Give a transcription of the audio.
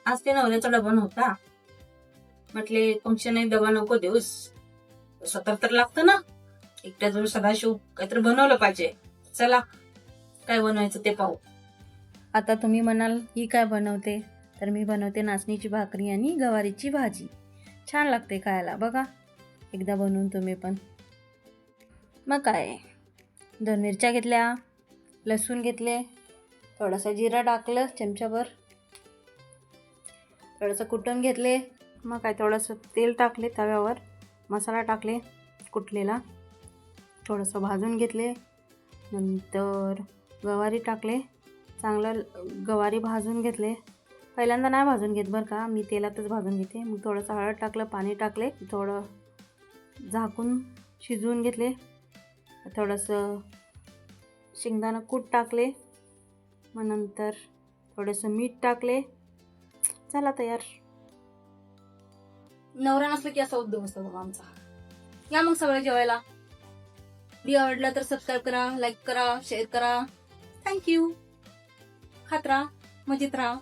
आज ते नवऱ्याचा डबा नव्हता. म्हटले फंक्शन आहे, डबा नको देऊस, स्वतः तर लागतं ना. एकट्याजवळ सदाशिव काहीतरी बनवलं पाहिजे. चला काय बनवायचं ते पाहू. आता तुम्ही म्हणाल ही काय बनवते, तर मी बनवते नाचणीची भाकरी आणि गवारीची भाजी. छान लागते खायला, बघा एकदा बनवून तुम्ही पण. मग काय, 2 मिरच्या घेतल्या, लसूण घेतले, थोडासा जिरा टाकलं चमचाभर, थोडंसं कुटून घेतले. मग काय, थोडंसं तेल टाकले तव्यावर, मसाला टाकले कुटलेला, थोडंसं भाजून घेतले. नंतर गवारी टाकले, चांगलं गवारी भाजून घेतले. पहिल्यांदा नाही भाजून घेत बरं का, मी तेलातच भाजून घेते. मग थोडंसं हळद टाकलं, पाणी टाकले, थोडं झाकून शिजवून घेतले. थोडंसं शेंगदाणा कूट टाकले, मग नंतर थोडंसं मीठ टाकले. चला तयार. नवरा नसलं की असा उद्योग असतो बघा आमचा. या मग सगळं जेवायला. व्हिडिओ आवडला तर सबस्क्राईब करा, लाईक करा, शेअर करा. थँक्यू. खात राहा, मजेत राहा.